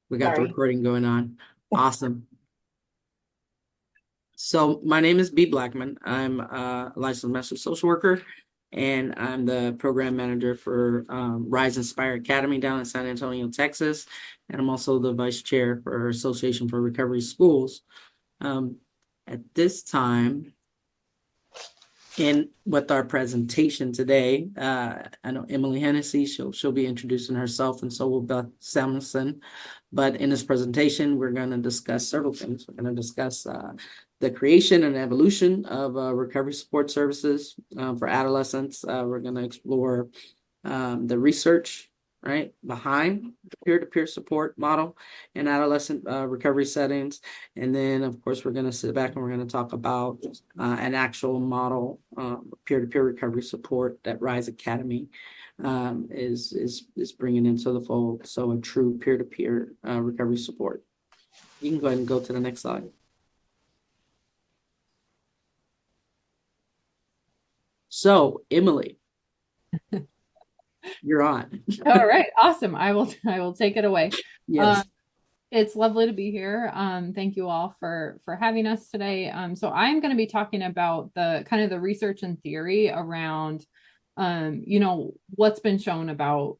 We got the Sorry. recording going on. Awesome. So my name is B. Blackman. I'm a licensed master social worker, and I'm the program manager for Rise Inspire Academy down in San Antonio, Texas. And I'm also the vice chair for Association for Recovery Schools. Um, at this time, and with our presentation today, I know Emily Hennessy, she'll be introducing herself, and so will Beth Samuelson. But in this presentation, we're going to discuss several things. We're going to discuss the creation and evolution of recovery support services for adolescents. We're going to explore the research right behind the peer-to-peer support model in adolescent recovery settings, and then of course we're going to sit back and we're going to talk about an actual model peer-to-peer recovery support that Rise Academy is bringing into the fold. So a true peer-to-peer recovery support. You can go ahead and go to the next slide. So Emily, you're on. All right, awesome. I will take it away. Um, Yes. it's lovely to be here. Thank you all for having us today. So I'm going to be talking about the kind of the research and theory around what's been shown about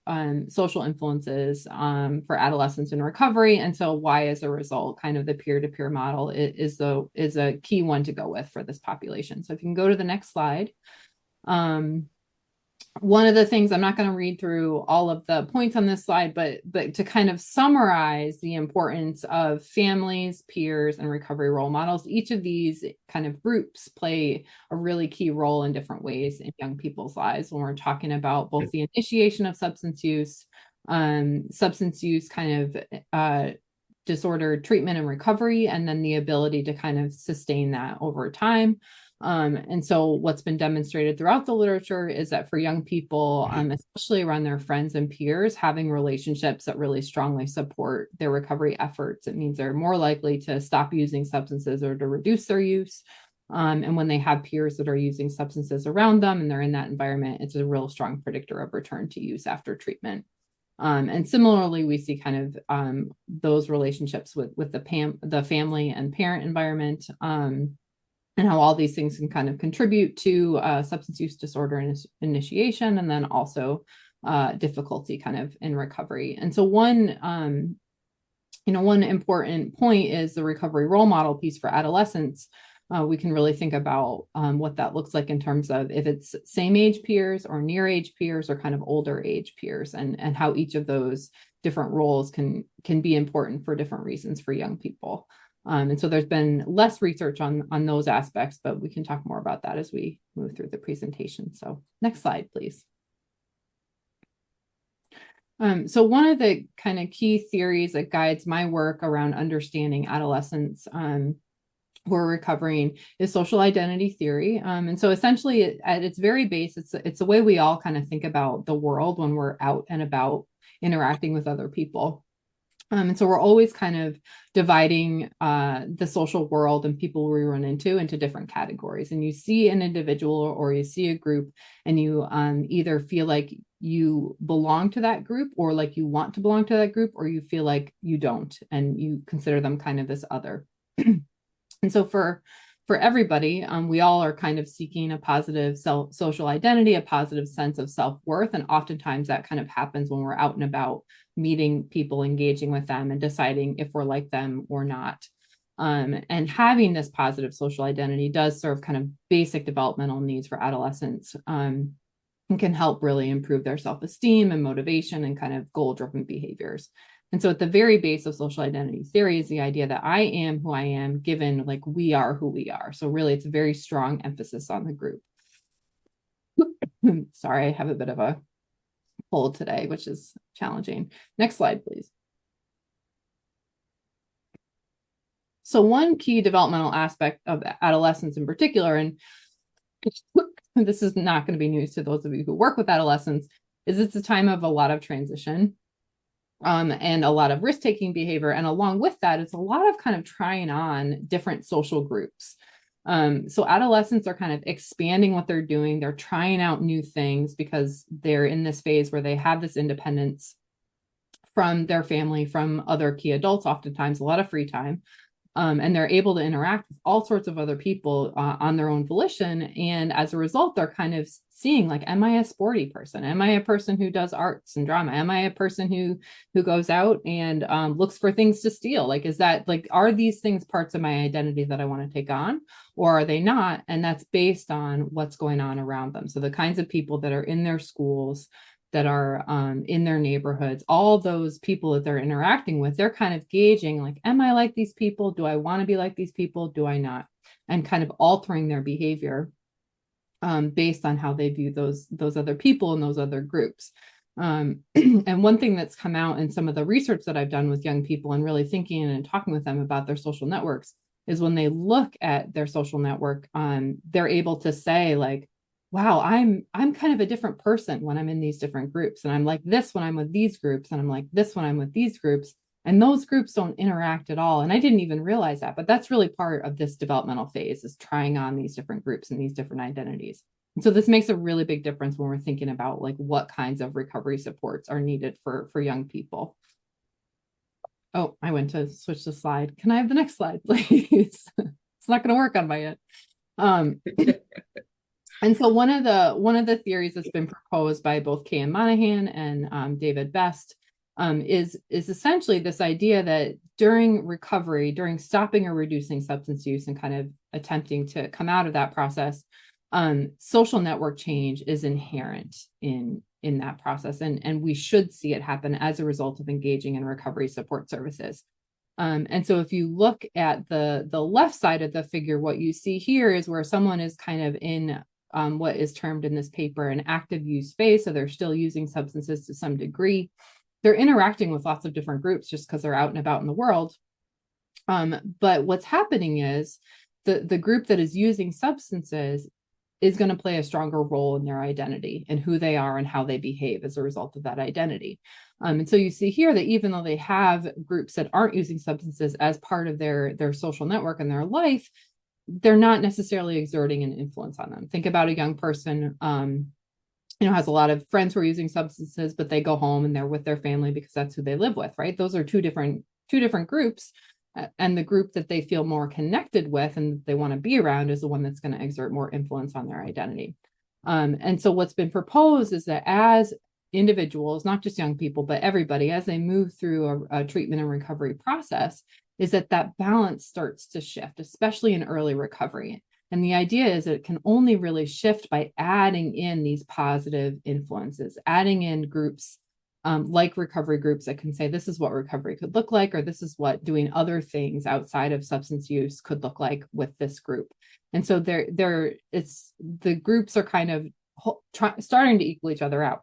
social influences for adolescents in recovery. And so why, as a result, kind of the peer-to-peer model is a key one to go with for this population. So if you can go to the next slide. Um, One of the things, I'm not going to read through all of the points on this slide, but to kind of summarize the importance of families, peers, and recovery role models, each of these kind of groups play a really key role in different ways in young people's lives when we're talking about both the initiation of substance use kind of disorder treatment and recovery, and then the ability to kind of sustain that over time. And so what's been demonstrated throughout the literature is that for young people, especially around their friends and peers, having relationships that really strongly support their recovery efforts, it means they're more likely to stop using substances or to reduce their use. And when they have peers that are using substances around them and they're in that environment, it's a real strong predictor of return to use after treatment. And similarly, we see kind of those relationships with the family and parent environment, and how all these things can kind of contribute to substance use disorder initiation, and then also difficulty kind of in recovery. And so one important point is the recovery role model piece for adolescents. We can really think about what that looks like in terms of if it's same age peers or near age peers or kind of older age peers, and how each of those different roles can be important for different reasons for young people. And so there's been less research on those aspects, but we can talk more about that as we move through the presentation. So next slide, please. So one of the kind of key theories that guides my work around understanding adolescents who are recovering is social identity theory. And so essentially at its very base, it's the way we all kind of think about the world when we're out and about interacting with other people. And so we're always kind of dividing the social world and people we run into different categories. And you see an individual or you see a group, and you either feel like you belong to that group, or like you want to belong to that group, or you feel like you don't, and you consider them kind of this other. And so for everybody, we all are kind of seeking a positive social identity, a positive sense of self-worth. And oftentimes that kind of happens when we're out and about meeting people, engaging with them, and deciding if we're like them or not. And having this positive social identity does serve kind of basic developmental needs for adolescents, and can help really improve their self-esteem and motivation and kind of goal-driven behaviors. And so at the very base of social identity theory is the idea that I am who I am, given like we are who we are. So really it's a very strong emphasis on the group. Sorry, I have a bit of a cold today, which is challenging. Next slide, please. So one key developmental aspect of adolescence in particular, and this is not going to be news to those of you who work with adolescents, is it's a time of a lot of transition. And a lot of risk-taking behavior. And along with that, it's a lot of kind of trying on different social groups. So adolescents are kind of expanding what they're doing. They're trying out new things because they're in this phase where they have this independence from their family, from other key adults, oftentimes a lot of free time. And they're able to interact with all sorts of other people on their own volition. And as a result, they're kind of seeing like, am I a sporty person? Am I a person who does arts and drama? Am I a person who goes out and looks for things to steal? Like, is that like, are these things parts of my identity that I want to take on, or are they not? And that's based on what's going on around them. So the kinds of people that are in their schools, that are in their neighborhoods, all those people that they're interacting with, they're kind of gauging like, am I like these people? Do I want to be like these people? Do I not? And kind of altering their behavior based on how they view those other people and those other groups. And one thing that's come out in some of the research that I've done with young people and really thinking and talking with them about their social networks is when they look at their social network, they're able to say like, wow, I'm kind of a different person when I'm in these different groups. And I'm like this when I'm with these groups, and I'm like this when I'm with these groups. And those groups don't interact at all. And I didn't even realize that, but that's really part of this developmental phase, is trying on these different groups and these different identities. And so this makes a really big difference when we're thinking about like what kinds of recovery supports are needed for young people. Oh, I went to switch the slide. Can I have the next slide, please? It's not going to work on my end. And so one of the theories that's been proposed by both Kay Monahan and David Best is essentially this idea that during recovery, during stopping or reducing substance use and kind of attempting to come out of that process, social network change is inherent in that process, and we should see it happen as a result of engaging in recovery support services. And so if you look at the left side of the figure, what you see here is where someone is kind of in what is termed in this paper an active use phase. So they're still using substances to some degree. They're interacting with lots of different groups just because they're out and about in the world. But what's happening is the group that is using substances is going to play a stronger role in their identity and who they are and how they behave as a result of that identity. And so you see here that even though they have groups that aren't using substances as part of their social network and their life, they're not necessarily exerting an influence on them. Think about a young person, has a lot of friends who are using substances, but they go home and they're with their family because that's who they live with, right? Those are two different groups. And the group that they feel more connected with and they want to be around is the one that's going to exert more influence on their identity. And so what's been proposed is that as individuals, not just young people, but everybody, as they move through a treatment and recovery process, is that balance starts to shift, especially in early recovery. And the idea is that it can only really shift by adding in these positive influences, adding in groups like recovery groups that can say, this is what recovery could look like, or this is what doing other things outside of substance use could look like with this group. And so the groups are kind of starting to equal each other out.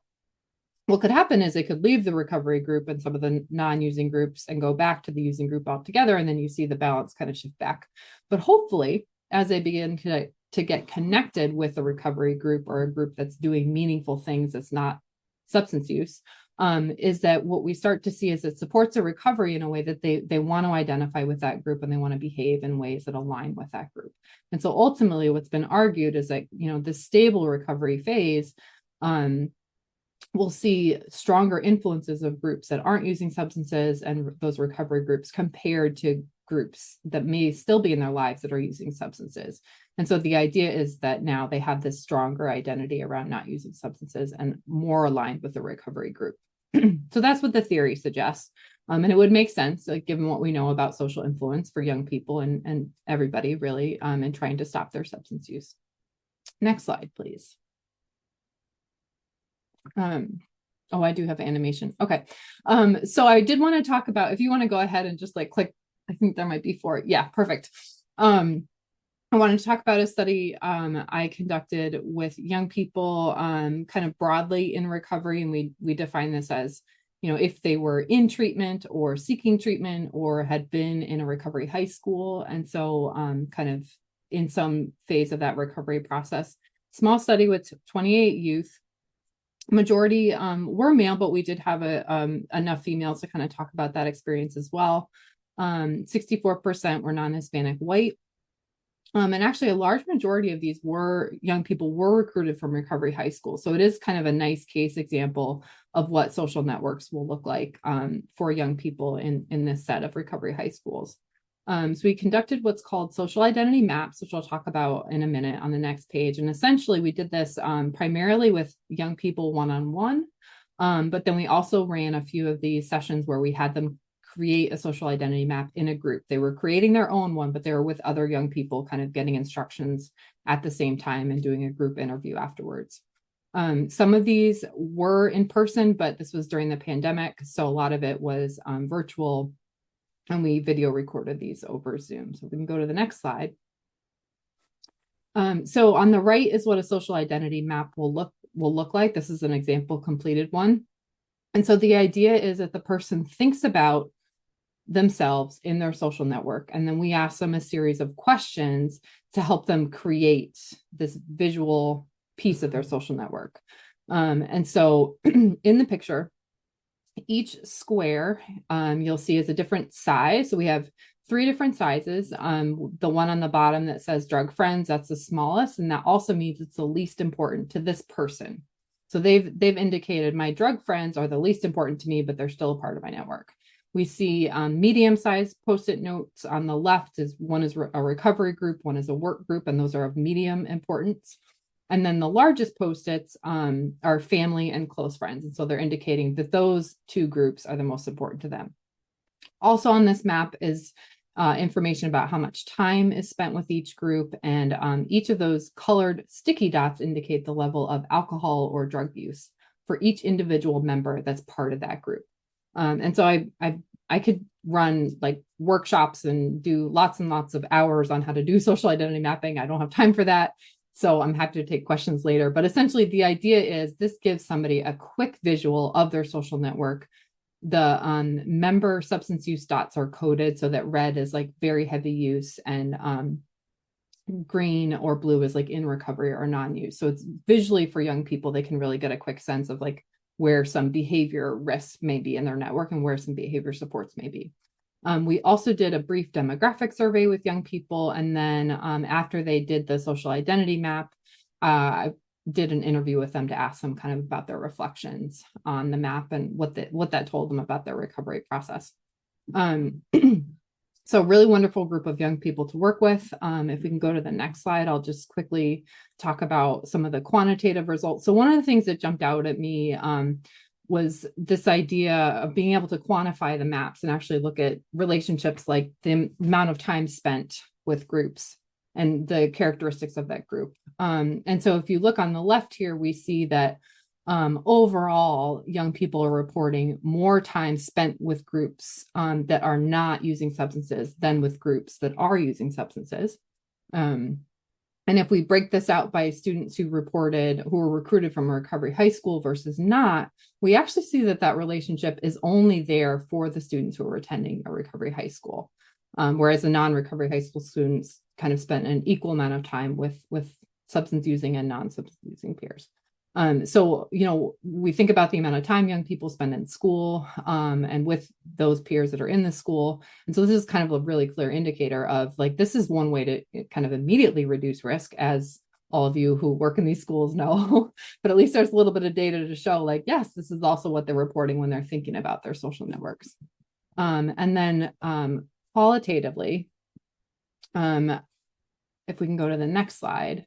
What could happen is they could leave the recovery group and some of the non-using groups and go back to the using group altogether. And then you see the balance kind of shift back. But hopefully, as they begin to get connected with a recovery group or a group that's doing meaningful things that's not substance use, is that what we start to see is it supports a recovery in a way that they want to identify with that group and they want to behave in ways that align with that group. And so ultimately what's been argued is that, this stable recovery phase, we'll see stronger influences of groups that aren't using substances and those recovery groups compared to groups that may still be in their lives that are using substances. And so the idea is that now they have this stronger identity around not using substances and more aligned with the recovery group. So that's what the theory suggests. And it would make sense, given what we know about social influence for young people and everybody really, in trying to stop their substance use. Next slide, please. I do have animation. Okay. So I did want to talk about, if you want to go ahead and just click, I think there might be 4. Yeah, perfect. I wanted to talk about a study I conducted with young people kind of broadly in recovery. And we define this as, if they were in treatment or seeking treatment or had been in a recovery high school. And so kind of in some phase of that recovery process. Small study with 28 youth. Majority were male, but we did have enough females to kind of talk about that experience as well. 64% were non-Hispanic white. And actually, a large majority of these young people were recruited from recovery high school. So it is kind of a nice case example of what social networks will look like for young people in this set of recovery high schools. So we conducted what's called social identity maps, which I'll talk about in a minute on the next page. And essentially, we did this primarily with young people one-on-one, but then we also ran a few of these sessions where we had them create a social identity map in a group. They were creating their own one, but they were with other young people kind of getting instructions at the same time and doing a group interview afterwards. Some of these were in person, but this was during the pandemic. So a lot of it was virtual, and we video recorded these over Zoom. So we can go to the next slide. So on the right is what a social identity map will look like. This is an example completed one. And so the idea is that the person thinks about themselves in their social network, and then we ask them a series of questions to help them create this visual piece of their social network. And so in the picture, each square you'll see is a different size. So we have 3 different sizes. The one on the bottom that says drug friends, that's the smallest, and that also means it's the least important to this person. So they've indicated my drug friends are the least important to me, but they're still a part of my network. We see medium-sized Post-it notes on the left. One is a recovery group, one is a work group, and those are of medium importance. And then the largest Post-its are family and close friends. And so they're indicating that those 2 groups are the most important to them. Also on this map is information about how much time is spent with each group. And each of those colored sticky dots indicate the level of alcohol or drug use for each individual member that's part of that group. And so I could run like workshops and do lots and lots of hours on how to do social identity mapping. I don't have time for that. So I'm happy to take questions later. But essentially, the idea is this gives somebody a quick visual of their social network. The member substance use dots are coded so that red is like very heavy use, and green or blue is like in recovery or non-use. So it's visually for young people, they can really get a quick sense of like where some behavior risks may be in their network and where some behavior supports may be. We also did a brief demographic survey with young people. And then after they did the social identity map, I did an interview with them to ask them kind of about their reflections on the map and what that told them about their recovery process. So really wonderful group of young people to work with. If we can go to the next slide, I'll just quickly talk about some of the quantitative results. So one of the things that jumped out at me was this idea of being able to quantify the maps and actually look at relationships like the amount of time spent with groups and the characteristics of that group. And so if you look on the left here, we see that overall, young people are reporting more time spent with groups that are not using substances than with groups that are using substances. And if we break this out by students who were recruited from a recovery high school versus not, we actually see that relationship is only there for the students who are attending a recovery high school, whereas the non-recovery high school students kind of spent an equal amount of time with substance using and non-substance using peers. So, we think about the amount of time young people spend in school and with those peers that are in the school. And so this is kind of a really clear indicator of like, this is one way to kind of immediately reduce risk, as all of you who work in these schools know, but at least there's a little bit of data to show like, yes, this is also what they're reporting when they're thinking about their social networks. And then qualitatively, if we can go to the next slide,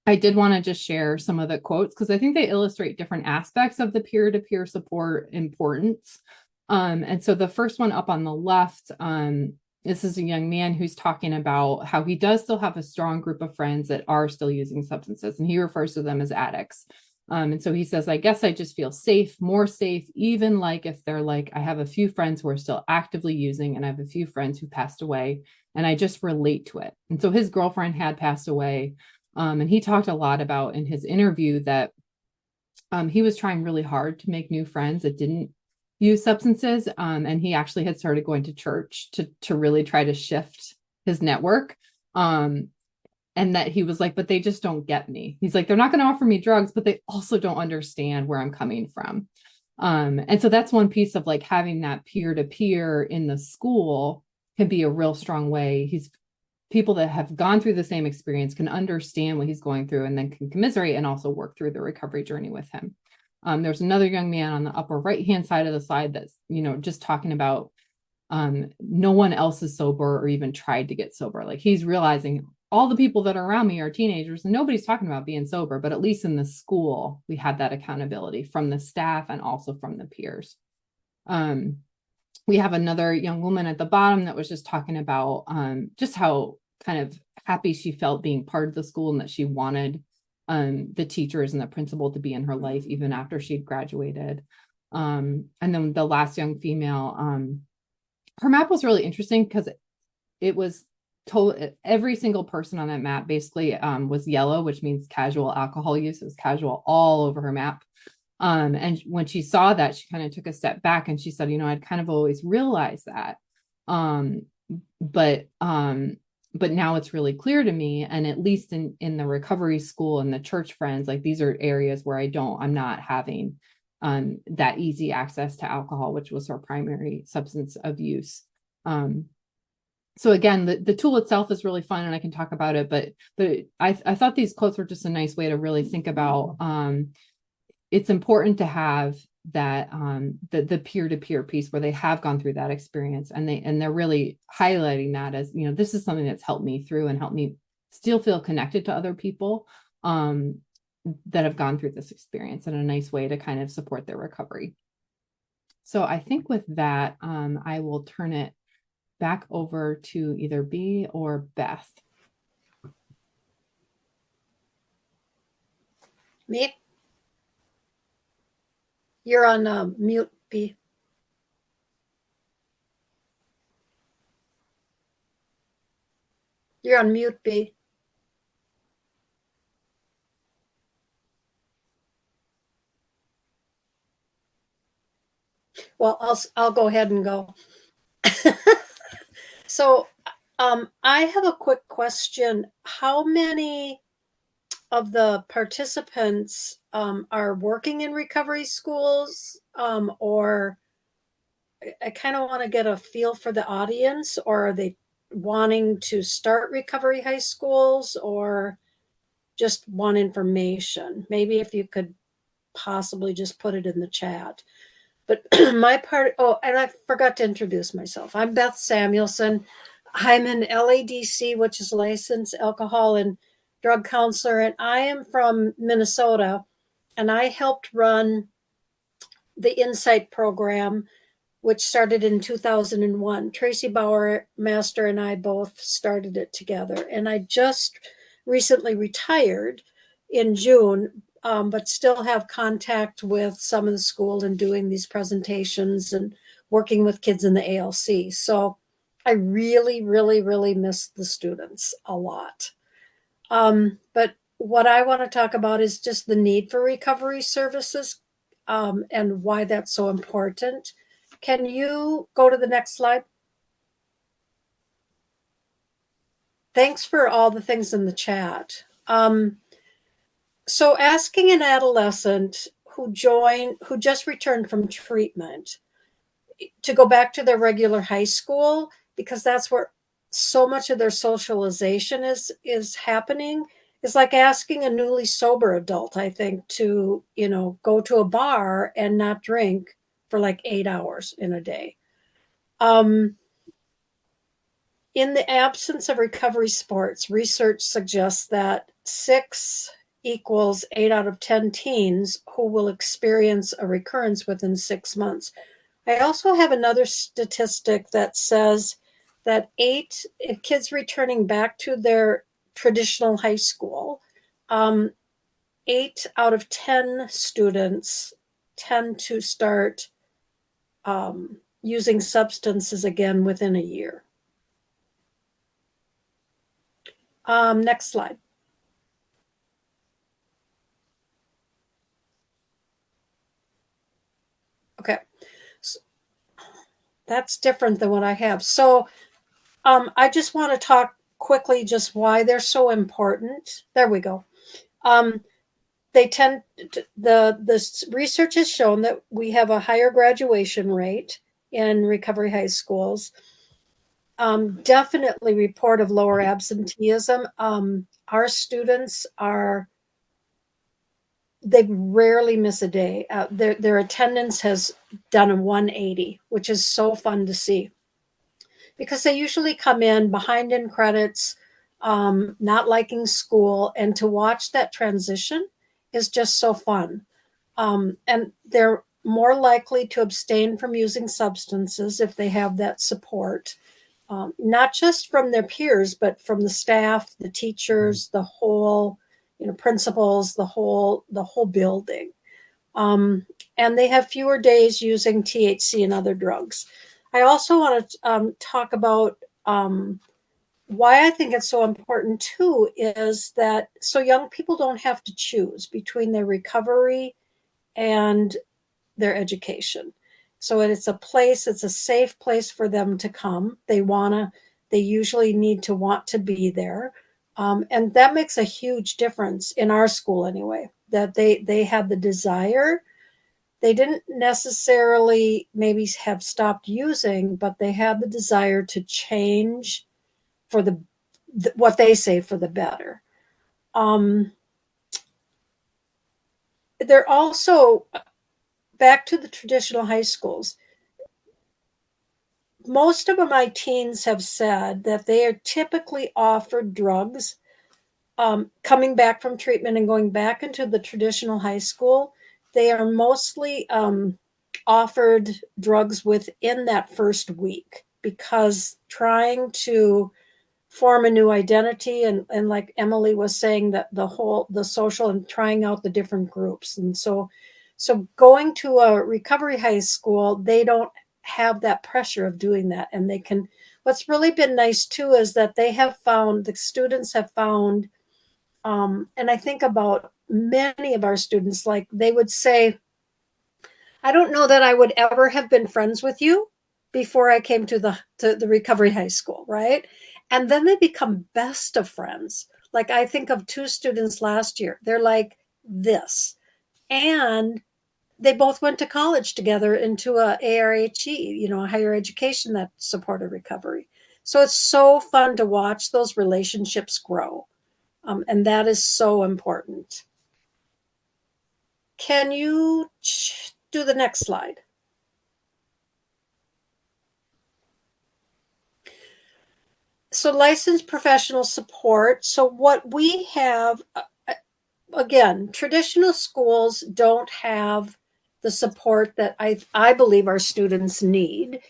I did want to just share some of the quotes because I think they illustrate different aspects of the peer-to-peer support importance. And so the first one up on the left, this is a young man who's talking about how he does still have a strong group of friends that are still using substances, and he refers to them as addicts. And so he says, I guess I just feel safe, more safe, even like if they're like, I have a few friends who are still actively using, and I have a few friends who passed away, and I just relate to it. And so his girlfriend had passed away. And he talked a lot about in his interview that he was trying really hard to make new friends that didn't use substances. And he actually had started going to church to really try to shift his network. And that he was like, but they just don't get me. He's like, they're not going to offer me drugs, but they also don't understand where I'm coming from. And so that's one piece of like having that peer-to-peer in the school can be a real strong way. People that have gone through the same experience can understand what he's going through and then can commiserate and also work through the recovery journey with him. There's another young man on the upper right-hand side of the slide that's, just talking about no one else is sober or even tried to get sober. Like, he's realizing all the people that are around me are teenagers and nobody's talking about being sober, but at least in the school, we had that accountability from the staff and also from the peers. We have another young woman at the bottom that was just talking about just how kind of happy she felt being part of the school and that she wanted the teachers and the principal to be in her life even after she'd graduated. And then the last young female, her map was really interesting because it was told every single person on that map basically was yellow, which means casual alcohol use. It was casual all over her map. And when she saw that, she kind of took a step back and she said, I'd kind of always realized that. But now it's really clear to me. And at least in the recovery school and the church friends, like, these are areas where I'm not having that easy access to alcohol, which was her primary substance of use. So again, the tool itself is really fun and I can talk about it, but I thought these quotes were just a nice way to really think about it's important to have that the peer-to-peer piece where they have gone through that experience and they're really highlighting that as, this is something that's helped me through and helped me still feel connected to other people that have gone through this experience, in a nice way to kind of support their recovery. So I think with that, I will turn it back over to either B or Beth. Me? You're on mute, B. You're on mute, B. Well, I'll go ahead and go. So I have a quick question. How many of the participants are working in recovery schools, or I kind of want to get a feel for the audience, or are they wanting to start recovery high schools, or just want information? Maybe if you could possibly just put it in the chat. But my part, and I forgot to introduce myself. I'm Beth Samuelson. I'm an LADC, which is licensed alcohol and drug counselor, and I am from Minnesota, and I helped run the Insight program, which started in 2001. Tracy Bauer Master and I both started it together, and I just recently retired in June, but still have contact with some of the school and doing these presentations and working with kids in the ALC. So I really, really, really miss the students a lot. But what I want to talk about is just the need for recovery services and why that's so important. Can you go to the next slide? Thanks for all the things in the chat. So asking an adolescent who just returned from treatment to go back to their regular high school, because that's where so much of their socialization is happening, is like asking a newly sober adult, I think, to, go to a bar and not drink for like 8 hours in a day. In the absence of recovery sports, research suggests that 6 equals 8 out of 10 teens who will experience a recurrence within 6 months. I also have another statistic that says that if kids returning back to their traditional high school, 8 out of 10 students tend to start using substances again within a year. Next slide. Okay. So that's different than what I have. So I just want to talk quickly just why they're so important. There we go. The research has shown that we have a higher graduation rate in recovery high schools. definitely report of lower absenteeism. Our students they rarely miss a day. Their attendance has done a 180, which is so fun to see because they usually come in behind in credits, not liking school, and to watch that transition is just so fun. And they're more likely to abstain from using substances if they have that support, not just from their peers, but from the staff, the teachers, the whole, principals, the whole building. And they have fewer days using THC and other drugs. I also want to talk about why I think it's so important too is that so young people don't have to choose between their recovery and their education. So it's a safe place for them to come. They usually need to want to be there. And that makes a huge difference in our school anyway, that they had the desire. They didn't necessarily maybe have stopped using, but they had the desire to change for what they say for the better. They're also back to the traditional high schools. Most of my teens have said that they are typically offered drugs coming back from treatment and going back into the traditional high school. They are mostly offered drugs within that first week because trying to form a new identity and like Emily was saying that the social and trying out the different groups. And so going to a recovery high school, they don't have that pressure of doing that. And what's really been nice too is that the students have found, and I think about many of our students, like they would say, I don't know that I would ever have been friends with you before I came to the recovery high school, right? And then they become best of friends. Like I think of two students last year. They're like this. And they both went to college together into a ARHE, a higher education that supported recovery. So it's so fun to watch those relationships grow. And that is so important. Can you do the next slide? So licensed professional support. So what we have, again, traditional schools don't have the support that I believe our students need.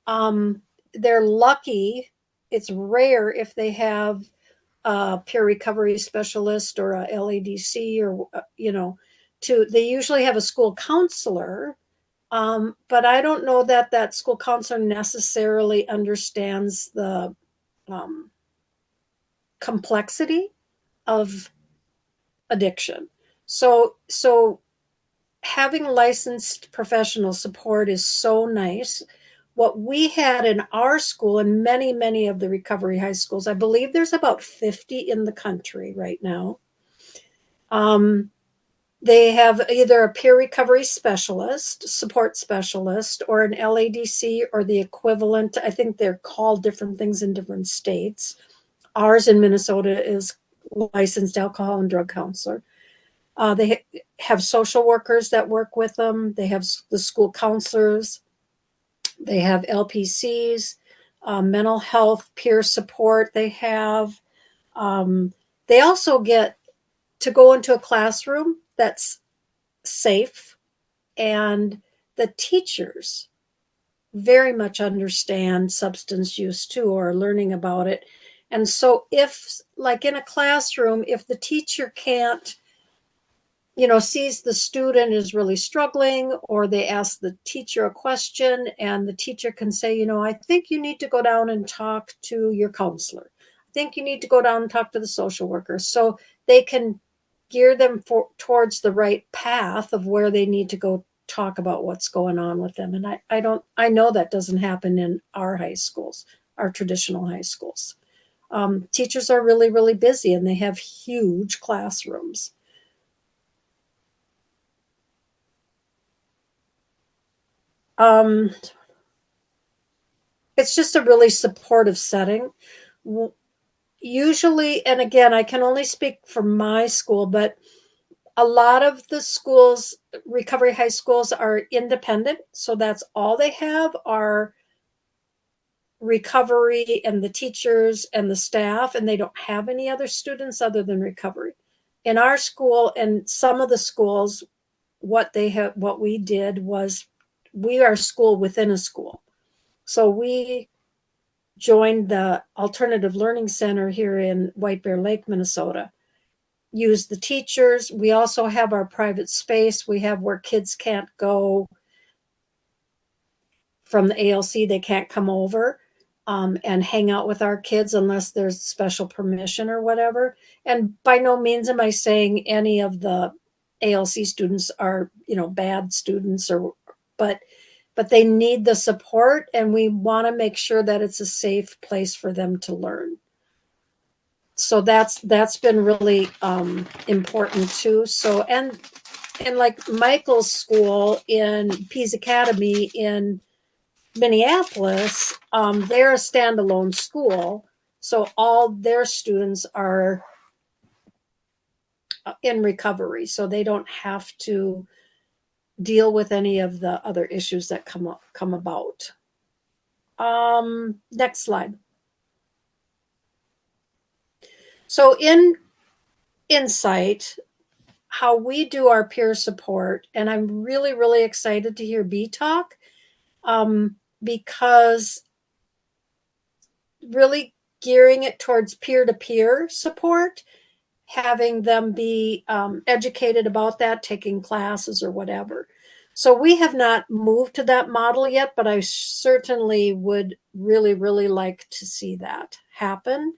They're lucky. It's rare if they have a peer recovery specialist or a LADC or, they usually have a school counselor. But I don't know that school counselor necessarily understands the um, complexity of addiction. So having licensed professional support is so nice. What we had in our school and many of the recovery high schools, I believe there's about 50 in the country right now. They have either a peer recovery specialist, support specialist, or an LADC or the equivalent. I think they're called different things in different states. Ours in Minnesota is licensed alcohol and drug counselor. They have social workers that work with them. They have the school counselors. They have LPCs, mental health, peer support. They also get to go into a classroom that's safe, and the teachers very much understand substance use too, or learning about it. And so if, like in a classroom, if the teacher can't, sees the student is really struggling, or they ask the teacher a question and the teacher can say, I think you need to go down and talk to your counselor. I think you need to go down and talk to the social worker. So they can gear them towards the right path of where they need to go talk about what's going on with them. And I know that doesn't happen in our high schools, our traditional high schools. Teachers are really, really busy and they have huge classrooms. Um, it's just a really supportive setting. Usually, and again, I can only speak for my school, but a lot of the schools, recovery high schools, are independent. So that's all they have are recovery and the teachers and the staff, and they don't have any other students other than recovery. In our school and some of the schools, what we did was we are a school within a school. So we joined the Alternative Learning Center here in White Bear Lake, Minnesota. Use the teachers. We also have our private space. We have where kids can't go from the ALC, they can't come over and hang out with our kids unless there's special permission or whatever. And by no means am I saying any of the ALC students are, bad students but they need the support, and we want to make sure that it's a safe place for them to learn. So that's been really important too. So and like Michael's school in Pease Academy in Minneapolis, they're a standalone school, so all their students are in recovery, so they don't have to deal with any of the other issues that come about. Next slide. So in Insight, how we do our peer support, and I'm really, really excited to hear B talk, because really gearing it towards peer-to-peer support, having them be educated about that, taking classes or whatever. So we have not moved to that model yet, but I certainly would really, really like to see that happen.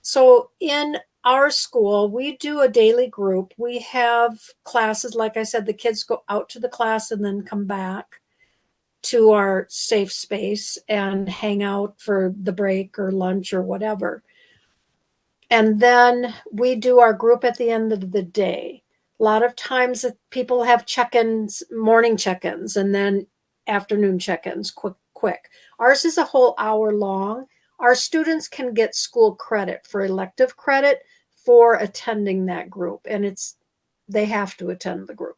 So in our school, we do a daily group. We have classes, like I said, the kids go out to the class and then come back to our safe space and hang out for the break or lunch or whatever. And then we do our group at the end of the day. A lot of times people have check-ins, morning check-ins, and then afternoon check-ins, quick. Ours is a whole hour long. Our students can get school credit for elective credit for attending that group, and they have to attend the group.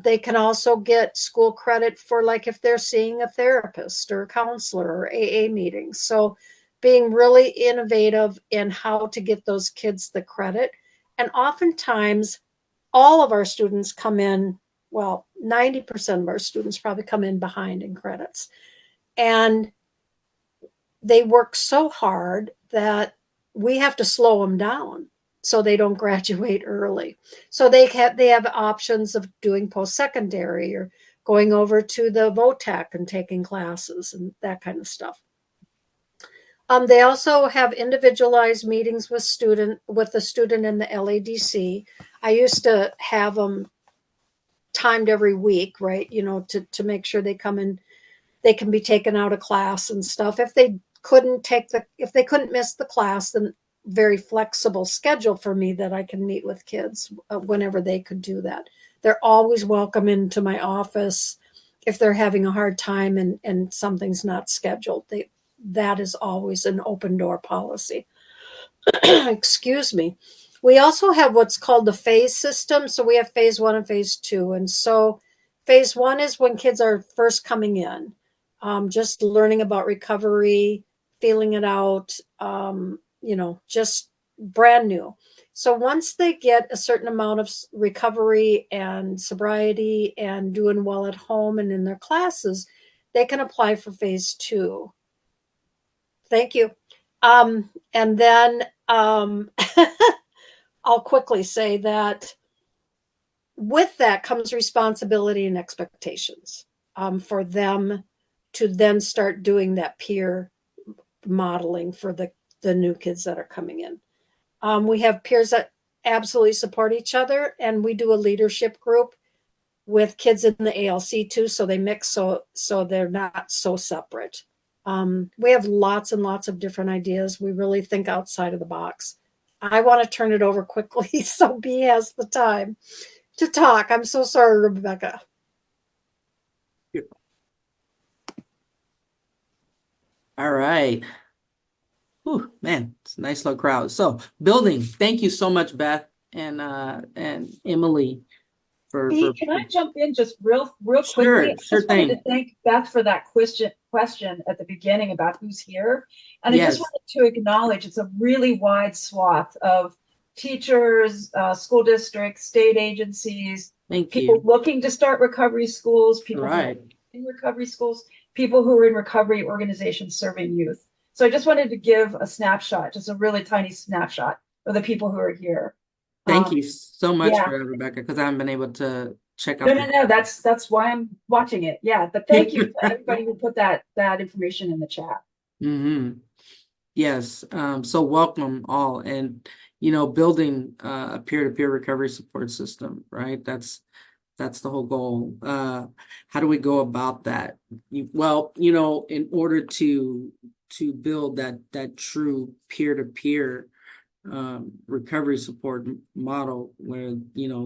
They can also get school credit for, like, if they're seeing a therapist or a counselor or AA meetings. So being really innovative in how to get those kids the credit. And oftentimes all of our students come in, well, 90% of our students probably come in behind in credits. And they work so hard that we have to slow them down so they don't graduate early. So they have options of doing post-secondary or going over to the VOTAC and taking classes and that kind of stuff. They also have individualized meetings with the student in the LADC. I used to have them timed every week, right? To make sure they come in, they can be taken out of class and stuff. If they couldn't miss the class, then very flexible schedule for me that I can meet with kids whenever they could do that. They're always welcome into my office if they're having a hard time and something's not scheduled. That is always an open door policy. Excuse me. We also have what's called the phase system. So we have phase 1 and phase 2. And so phase 1 is when kids are first coming in, just learning about recovery, feeling it out, just brand new. So once they get a certain amount of recovery and sobriety and doing well at home and in their classes, they can apply for phase 2. Thank you. And then I'll quickly say that with that comes responsibility and expectations for them to then start doing that peer modeling for the new kids that are coming in. We have peers that absolutely support each other, and we do a leadership group with kids in the ALC too, so they mix so they're not so separate. We have lots and lots of different ideas. We really think outside of the box. I want to turn it over quickly so B has the time to talk. I'm so sorry, Rebecca. All right. Whew, man, it's a nice little crowd. So building, thank you so much, Beth and Emily Pete, can I jump in just real quickly? I sure just wanted to thing. thank Beth for that question at the beginning about who's here. And I just Yes, wanted to acknowledge it's a really wide swath of teachers, school districts, state agencies, thank people you. looking to start recovery schools, All people who are right. in recovery schools, people who are in recovery organizations serving youth. So I just wanted to give a snapshot, just a really tiny snapshot of the people who are here. Thank Um, you so much yeah. for that, Rebecca, because I haven't been able to check No, out no, no. That's why I'm watching it. Yeah, but thank you to the everybody who put that information in the chat. hmm Yes. So welcome all, and building a peer-to-peer recovery support system, right? That's the whole goal. How do we go about that? Well, in order to build that true peer-to-peer recovery support model where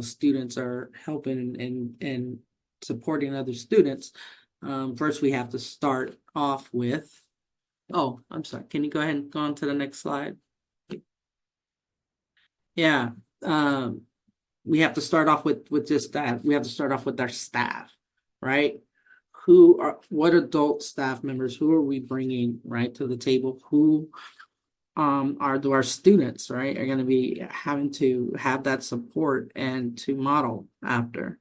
students are helping and supporting other students, first we have to start off with. Oh, I'm sorry. Can you go ahead and go on to the next slide? Yeah. Um, we have to start off with just that. We have to start off with our staff, right? What adult staff members, who are we bringing right to the table? Who are our students, right, are going to be having to have that support and to model after.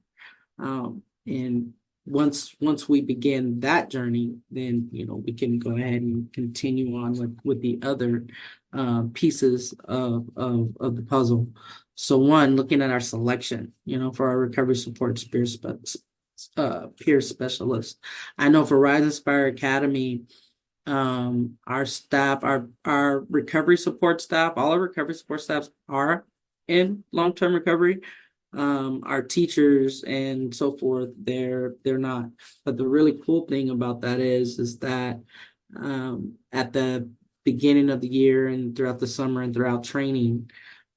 And once we begin that journey, then we can go ahead and continue on with the other pieces of the puzzle. So one, looking at our selection, for our recovery support peer specialist. I know for Rise Inspire Academy, our staff, our recovery support staff, all our recovery support staffs are in long-term recovery. Our teachers and so forth, they're not. But the really cool thing about that is that at the beginning of the year and throughout the summer and throughout training,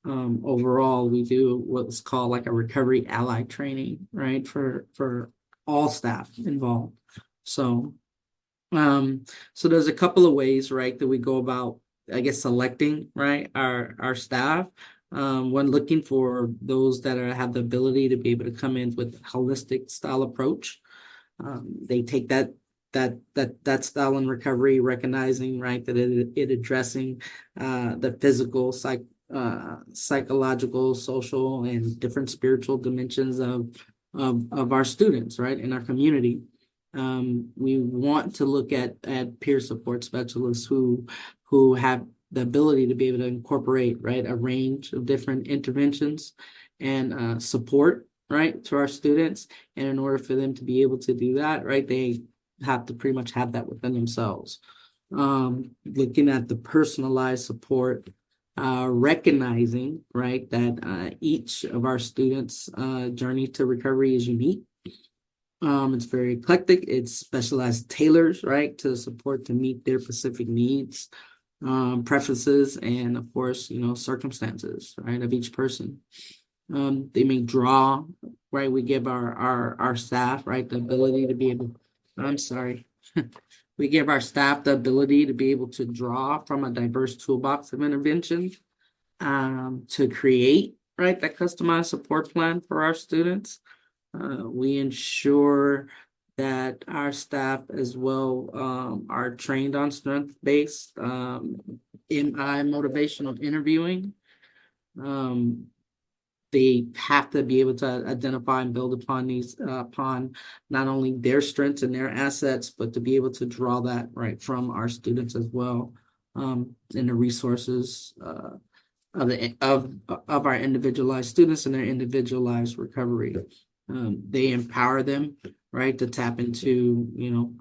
overall we do what's called like a recovery ally training, right, for all staff involved. So there's a couple of ways, right, that we go about, I guess, selecting, right, our staff. When looking for those that have the ability to be able to come in with a holistic style approach. They take that style in recovery, recognizing, right, that it addressing the physical, psychological, social, and different spiritual dimensions of our students, right, in our community. We want to look at peer support specialists who have the ability to be able to incorporate, right, a range of different interventions and support, right, to our students. And in order for them to be able to do that, right, they have to pretty much have that within themselves. Looking at the personalized support, recognizing, right, that each of our students' journey to recovery is unique. It's very eclectic. It's specialized tailors, right, to support to meet their specific needs, preferences, and of course, circumstances, right, of each person. They may draw, right? We give our staff, right, the ability to be able. I'm sorry. We give our staff the ability to be able to draw from a diverse toolbox of intervention, to create, right, that customized support plan for our students. We ensure that our staff as well are trained on strength-based MI motivational interviewing. They have to be able to identify and build upon upon not only their strengths and their assets, but to be able to draw that right from our students as well, in the resources of our individualized students and their individualized recovery. They empower them, right, to tap into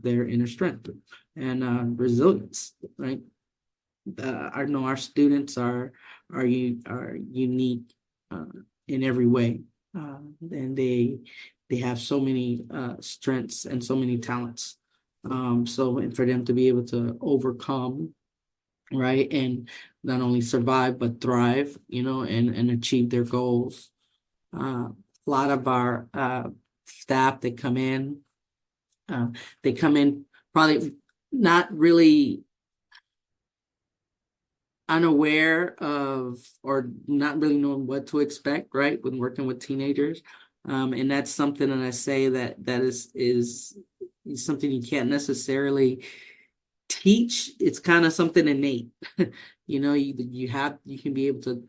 their inner strength and resilience, right. I know our students are unique in every way, and they have so many strengths and so many talents. So and for them to be able to overcome, right, and not only survive but thrive, and achieve their goals. A lot of our staff that come in, they come in probably not really unaware of or not really knowing what to expect, right, when working with teenagers. And that's something that I say that is something you can't necessarily teach. It's kind of something innate. You can be able to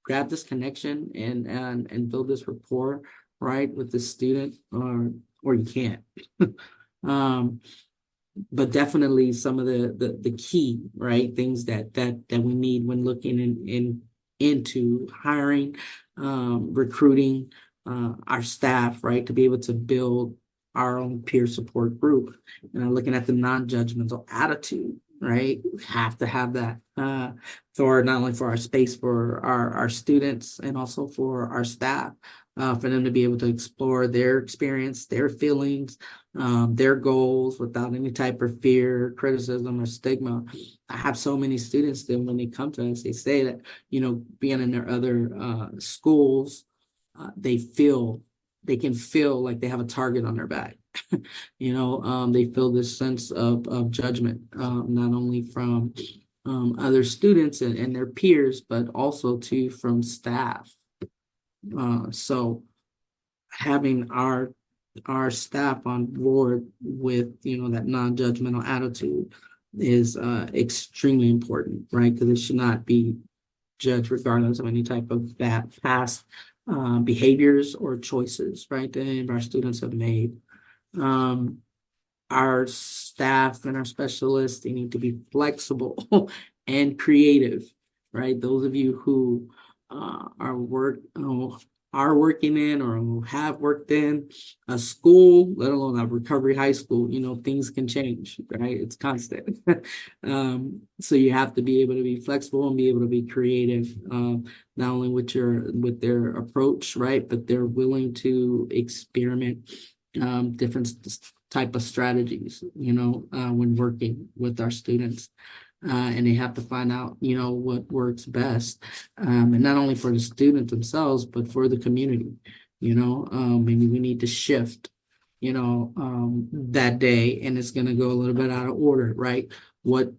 grab this connection and build this rapport, right, with the student, or you can't. um but definitely some of the key, right, things that we need when looking into hiring, recruiting our staff, right, to be able to build our own peer support group. Looking at the non-judgmental attitude, right, we have to have that for not only for our space for our students and also for our staff, for them to be able to explore their experience, their feelings, their goals without any type of fear, criticism, or stigma. I have so many students that when they come to us, they say that, being in their other schools, they can feel like they have a target on their back. They feel this sense of judgment, not only from other students and their peers, but also too from staff. So having our staff on board with that non-judgmental attitude is extremely important, right? Because it should not be judged regardless of any type of bad past behaviors or choices, right, that any of our students have made. Our staff and our specialists, they need to be flexible and creative, right? Those of you who are working in or who have worked in a school, let alone a recovery high school, things can change, right? It's constant. So you have to be able to be flexible and be able to be creative, not only with their approach, right, but they're willing to experiment different type of strategies, when working with our students. And they have to find out, what works best, and not only for the student themselves, but for the community. Maybe we need to shift, that day, and it's going to go a little bit out of order, right? What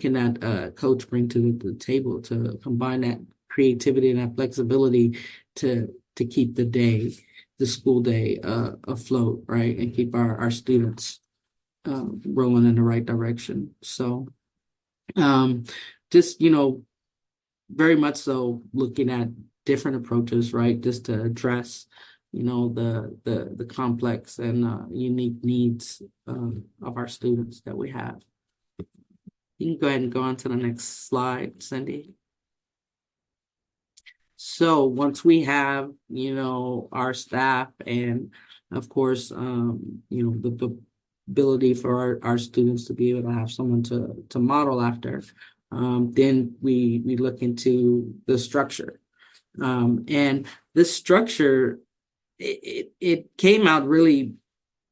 can that coach bring to the table to combine that creativity and that flexibility to keep the school day afloat, right, and keep our students rolling in the right direction. So just very much so looking at different approaches, right, just to address the complex and unique needs of our students that we have. You can go ahead and go on to the next slide, Cindy. So once we have our staff and of course the ability for our students to be able to have someone to model after, then we look into the structure, and this structure, it came out really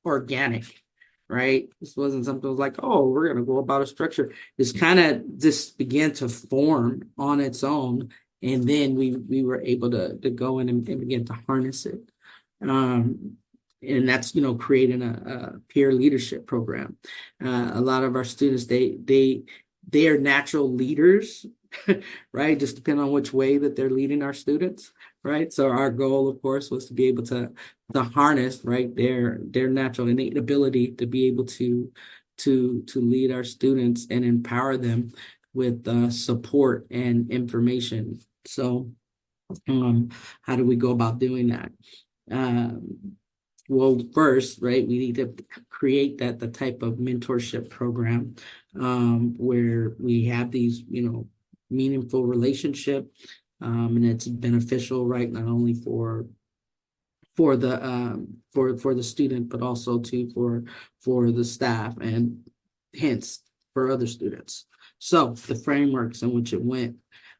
organic, right? This wasn't something that was like, oh, we're going to go about a structure. This kind of just began to form on its own, and then we were able to go in and begin to harness it. And that's creating a peer leadership program. A lot of our students, they are natural leaders, right? Just depending on which way that they're leading our students, right? So our goal, of course, was to be able to harness, right, their natural innate ability to be able to lead our students and empower them with support and information. So how do we go about doing that? Well, first, right, we need to create the type of mentorship program where we have these, meaningful relationship, and it's beneficial, right, not only for the student, but also for the staff and hence for other students. So the frameworks in which it went,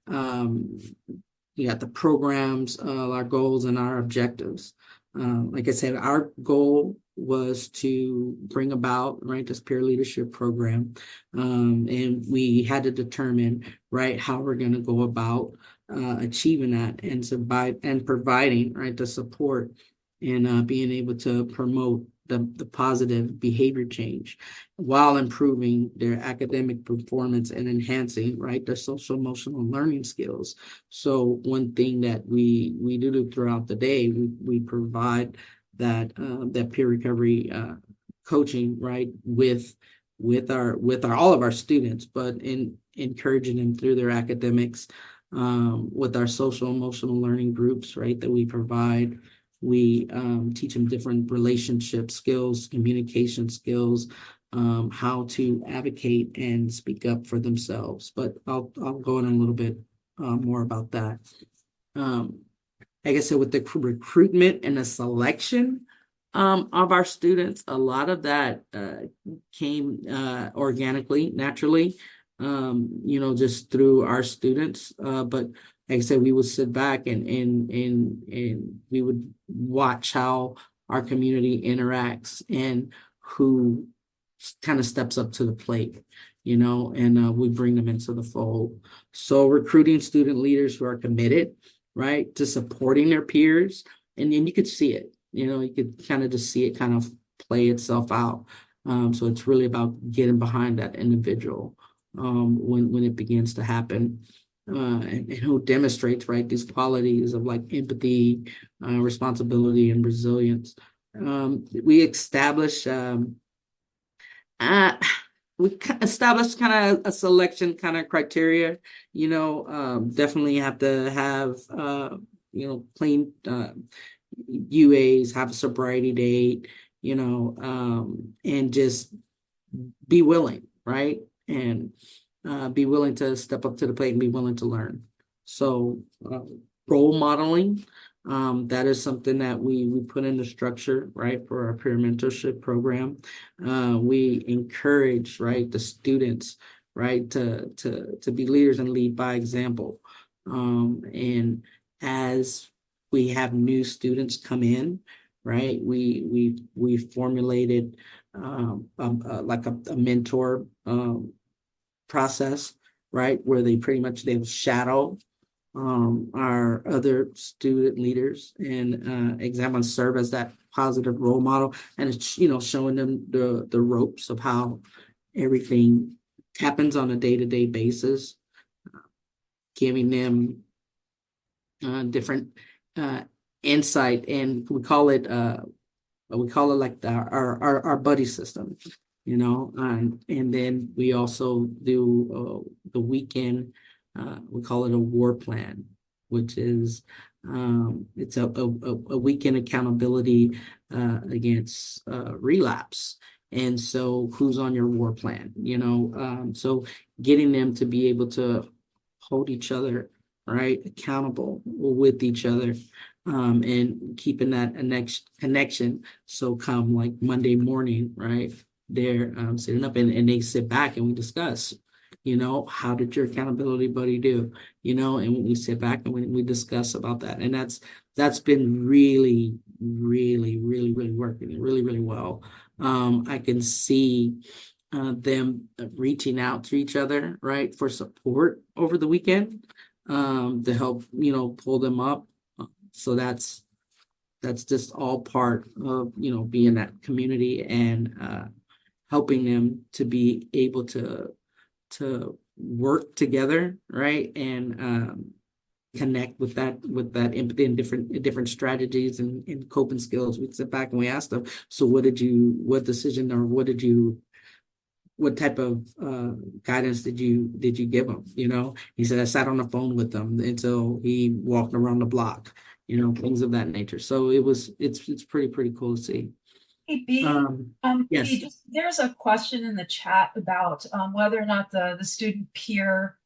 you got the programs, our goals and our objectives. Like I said, our goal was to bring about, right, this peer leadership program. And we had to determine, right, how we're going to go about achieving that and providing, right, the support and being able to promote the positive behavior change while improving their academic performance and enhancing, right, their social emotional learning skills. So one thing that we do throughout the day, we provide that peer recovery coaching, right, with our all of our students, but in encouraging them through their academics, with our social emotional learning groups, right, that we provide. We teach them different relationship skills, communication skills, how to advocate and speak up for themselves. But I'll go in a little bit more about that. Like I said, with the recruitment and the selection of our students, a lot of that came organically, naturally, just through our students. But like I said, we would sit back and we would watch how our community interacts and who kind of steps up to the plate, and we bring them into the fold. So recruiting student leaders who are committed, right, to supporting their peers, and then you could see it. You could kind of just see it kind of play itself out. So it's really about getting behind that individual when it begins to happen, and who demonstrates, right, these qualities of like empathy, responsibility, and resilience. We establish established kind of a selection kind of criteria. Definitely have to have clean UAs, have a sobriety date, and just be willing, right? And be willing to step up to the plate and be willing to learn. So role modeling, that is something that we put in the structure, right, for our peer mentorship program. We encourage, right, the students, right, to be leaders and lead by example. And as we have new students come in, right, we formulated like a mentor process, right, where they will shadow our other student leaders and examine, serve as that positive role model, and it's showing them the ropes of how everything happens on a day-to-day basis, giving them different insight, and we call it like our buddy system, and then we also do the weekend. We call it a war plan, which is it's a weekend accountability against relapse. And so who's on your war plan? So getting them to be able to hold each other, right, accountable with each other, and keeping that next connection. So come like Monday morning, right, they're sitting up and they sit back and we discuss, how did your accountability buddy do? And we sit back and we discuss about that. And that's been really, really, really, really working really, really well. I can see them reaching out to each other, right, for support over the weekend, to help, pull them up. So that's just all part of, being that community and helping them to be able to work together, right, and connect with that empathy and different strategies and coping skills. We sit back and we ask them, so what decision or what type of guidance did you give him? He said, I sat on the phone with them until he walked around the block, things of that nature. So it's pretty cool to see. Hey, B, Yes. B, there's a question in the chat about whether or not the student peer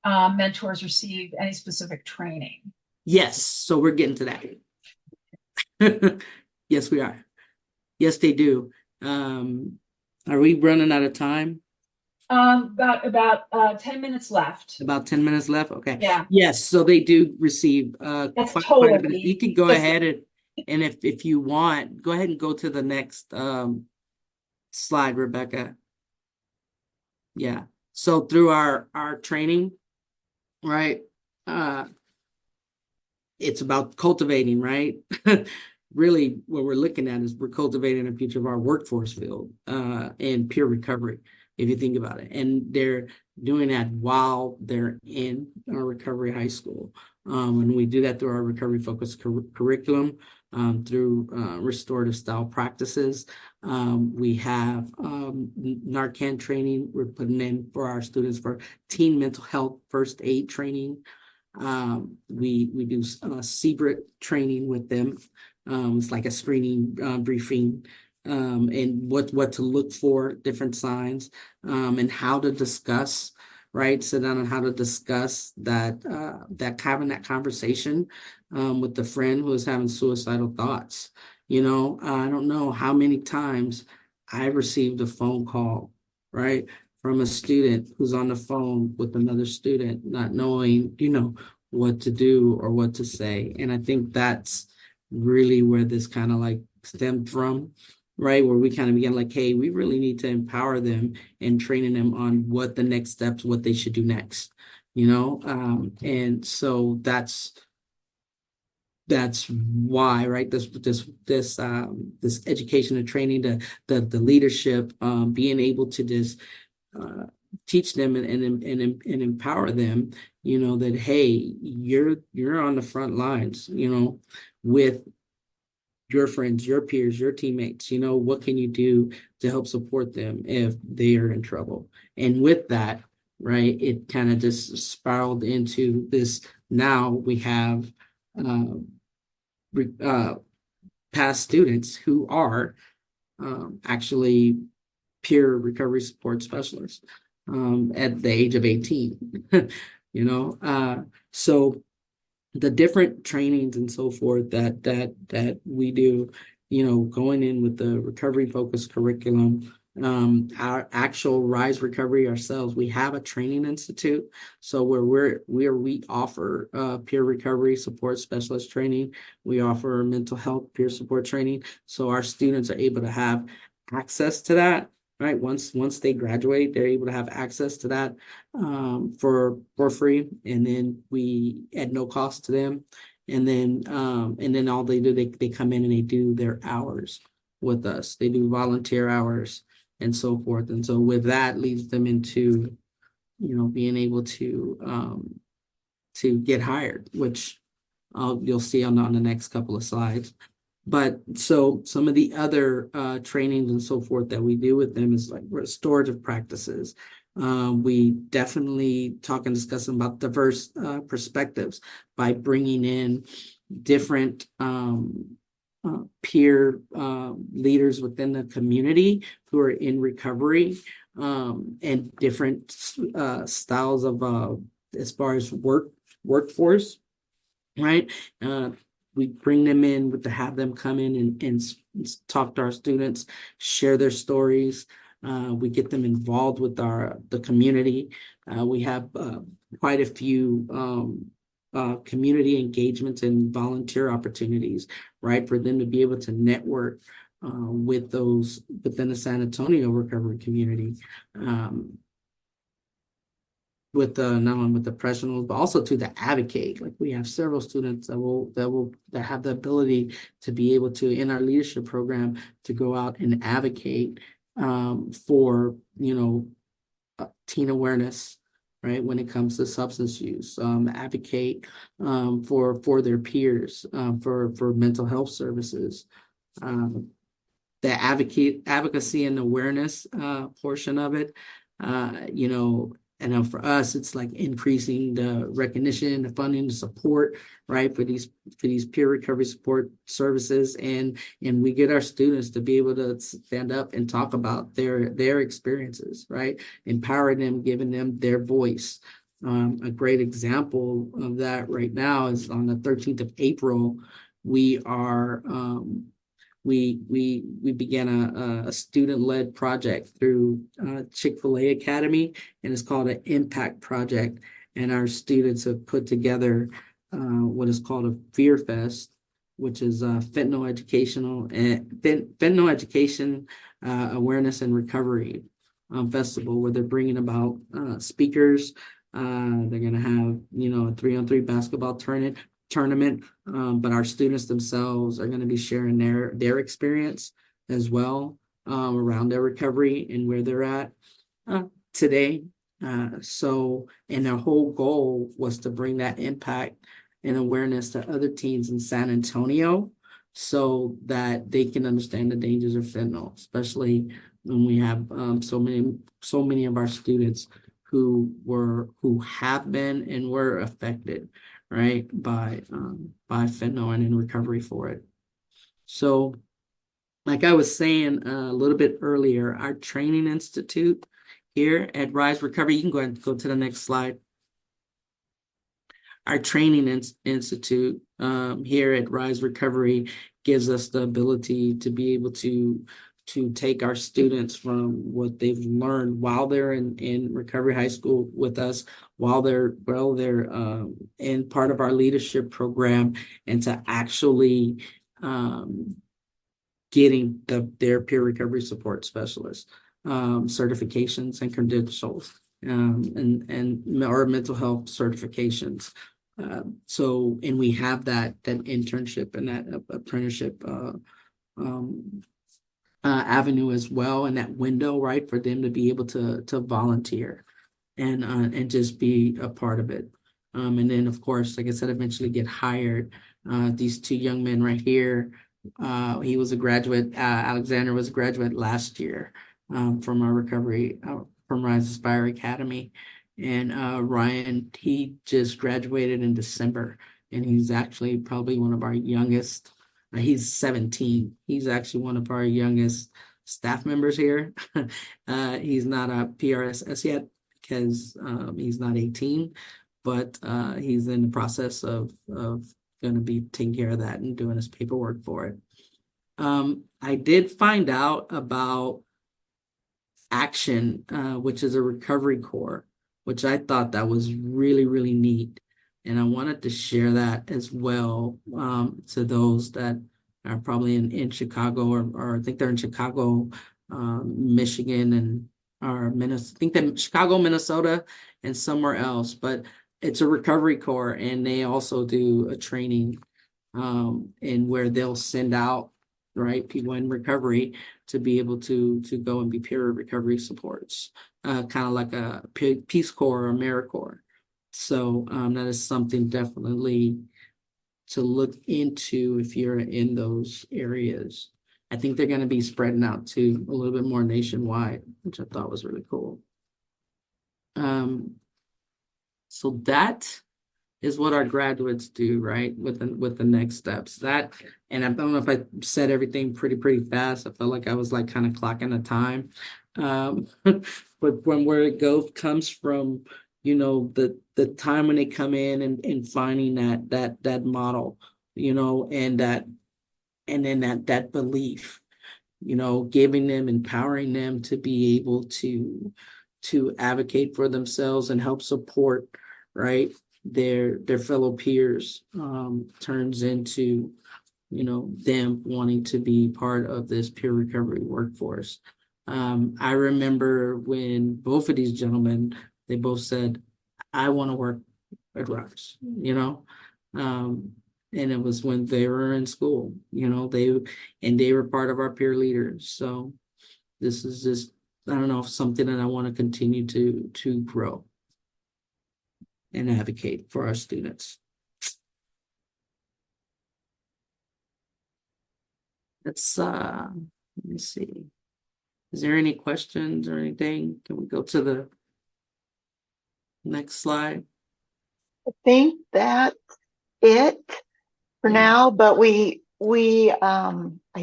mentors receive any specific training. Yes, so we're getting to that. Yes, we are. Yes, they do. Are we running out of time? About 10 minutes left. About 10 minutes left? Okay. Yeah. Yes, so they do receive That's quite a bit. totally. You could go ahead and if you want, go ahead and go to the next slide, Rebecca. Yeah. So through our training, right? It's about cultivating, right? really what we're looking at is we're cultivating the future of our workforce field in peer recovery, if you think about it. And they're doing that while they're in our recovery high school. And we do that through our recovery focused curriculum, through restorative style practices. We have Narcan training we're putting in for our students for teen mental health first aid training. We do CBRT training with them. It's like a screening briefing, and what to look for, different signs, and how to discuss, right? Sit down and how to discuss that having that conversation with the friend who is having suicidal thoughts. I don't know how many times I received a phone call, right, from a student who's on the phone with another student, not knowing, what to do or what to say. And I think that's really where this kind of like stemmed from, right? Where we kind of began like, hey, we really need to empower them and training them on what the next steps, what they should do next, and so that's why, right? This education and training, the leadership, being able to just teach them and empower them, that hey, you're on the front lines, with your friends, your peers, your teammates. What can you do to help support them if they are in trouble? And with that, right, it kind of just spiraled into this. Now we have past students who are actually peer recovery support specialists at the age of 18. So the different trainings and so forth that we do, going in with the recovery focused curriculum, our actual Rise Recovery ourselves, we have a training institute. So where we offer peer recovery support specialist training, we offer mental health peer support training. So our students are able to have access to that. Right. Once they graduate, they're able to have access to that for free, and then we at no cost to them. And then all they do, they come in and they do their hours with us. They do volunteer hours and so forth. And so with that leads them into, being able to get hired, which you'll see on the next couple of slides. But so some of the other trainings and so forth that we do with them is like restorative practices. We definitely talk and discuss about diverse perspectives by bringing in different peer leaders within the community who are in recovery, and different styles of as far as workforce, right? We bring them in to have them come in and talk to our students, share their stories. We get them involved with the community. We have quite a few community engagements and volunteer opportunities, right, for them to be able to network with those within the San Antonio recovery community. With not only with the professionals, but also to advocate. Like we have several students that have the ability to be able to, in our leadership program, to go out and advocate for teen awareness, right, when it comes to substance use, advocate for their peers, for mental health services. The advocacy and awareness portion of it, and for us, it's like increasing the recognition, the funding, the support, right, for these peer recovery support services, and we get our students to be able to stand up and talk about their experiences, right, empowering them, giving them their voice. A great example of that right now is on the 13th of April, we are we began a student-led project through Chick-fil-A Academy, and it's called an Impact Project. And our students have put together what is called a Fear Fest, which is fentanyl education awareness and recovery festival, where they're bringing about speakers. They're going to have, a 3-on-3 basketball tournament, tournament, but our students themselves are going to be sharing their experience as well, around their recovery and where they're at today. And their whole goal was to bring that impact and awareness to other teens in San Antonio so that they can understand the dangers of fentanyl, especially when we have so many of our students who have been and were affected, right, by fentanyl and in recovery for it. So, like I was saying a little bit earlier, our training institute here at Rise Recovery, you can go ahead and go to the next slide. Our training institute here at Rise Recovery gives us the ability to be able to take our students from what they've learned while they're in Recovery High School with us, while they're in part of our leadership program, and to actually getting their peer recovery support specialist certifications and credentials, and or mental health certifications. And we have that internship and that apprenticeship avenue as well, and that window, right, for them to be able to volunteer and just be a part of it. And then, of course, like I said, eventually get hired. These two young men right here, he was a graduate. Alexander was a graduate last year from our recovery, from Rise Aspire Academy. And Ryan, he just graduated in December, and he's actually probably one of our youngest. He's 17. He's actually one of our youngest staff members here. He's not a PRSS yet because he's not 18, but he's in the process of going to be taking care of that and doing his paperwork for it. I did find out about Action, which is a recovery core, which I thought that was really, really neat. And I wanted to share that as well to those that are probably in Chicago, or I think they're in Chicago, Michigan, and or Minnesota. I think they're Chicago, Minnesota, and somewhere else. But it's a recovery core, and they also do a training and where they'll send out, right, people in recovery to be able to go and be peer recovery supports, kind of like a Peace Corps or AmeriCorps. So that is something definitely to look into if you're in those areas. I think they're going to be spreading out to a little bit more nationwide, which I thought was really cool. So that is what our graduates do, right? With the next steps. That, and I don't know if I said everything pretty fast. I felt like I was like kind of clocking the time. But when where it goes comes from, the time when they come in and finding that model, and then that belief, giving them, empowering them to be able to advocate for themselves and help support, right, their fellow peers, turns into them wanting to be part of this peer recovery workforce. I remember when both of these gentlemen, they both said, I want to work at Rise, and it was when they were in school, they were part of our peer leaders. So this is just, I don't know, something that I want to continue to grow and advocate for our students. Let's let me see. Is there any questions or anything? Can we go to the next slide? I think that's it for now, but I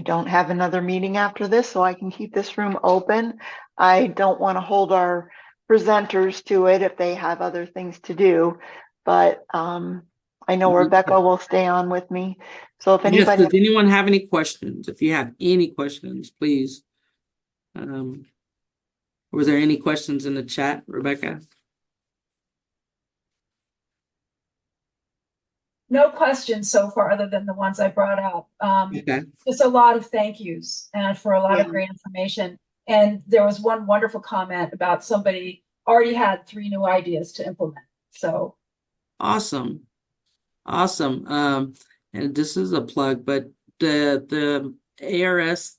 don't have another meeting after this, so I can keep this room open. I don't want to hold our presenters to it if they have other things to do, but I know Rebecca will stay on with me. So if anybody, does anyone have any questions? If you have any questions, please. Was there any questions in the chat, Rebecca? No questions so far other than the ones I brought up. Okay. Just a lot of thank yous and for a lot of great information. And there was one wonderful comment about somebody already had 3 new ideas to implement. So Awesome. Awesome. And this is a plug, but the ARS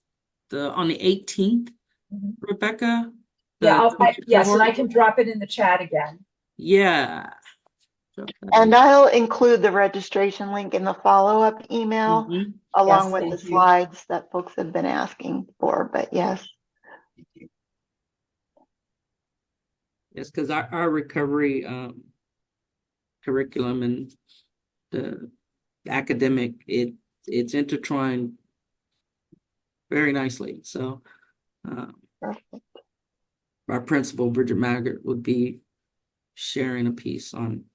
on the 18th, Mhm. Rebecca, Yeah, the teacher yes, and I cohort. can drop it in the chat again. Yeah. And I'll include the registration link in the follow-up email Mhm. along Yes, with the thank you. slides that folks have been asking for, but yes. Yes, because our recovery curriculum and the academic, it's intertwined very nicely. So Perfect. our principal, Bridget Maggart, would be sharing a piece on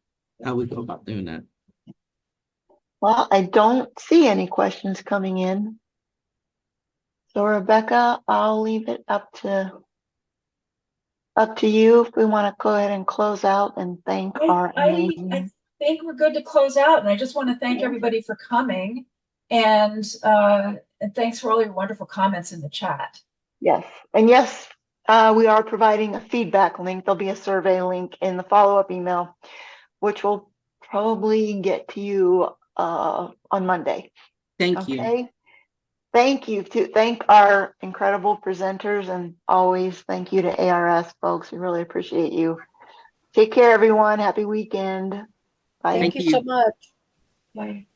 how we go about doing that. Well, I don't see any questions coming in. So Rebecca, I'll leave it up to you if we want to go ahead and close out and thank our I amazing. think we're good to close out, and I just want to thank everybody for coming, and thanks for all your wonderful comments in the chat. Yes, and yes, we are providing a feedback link. There'll be a survey link in the follow-up email, which will probably get to you on Monday. Thank you. Okay. Thank you to thank our incredible presenters, and always thank you to ARS folks. We really appreciate you. Take care, everyone. Happy weekend. Bye. Thank Thank you you. so much. Bye.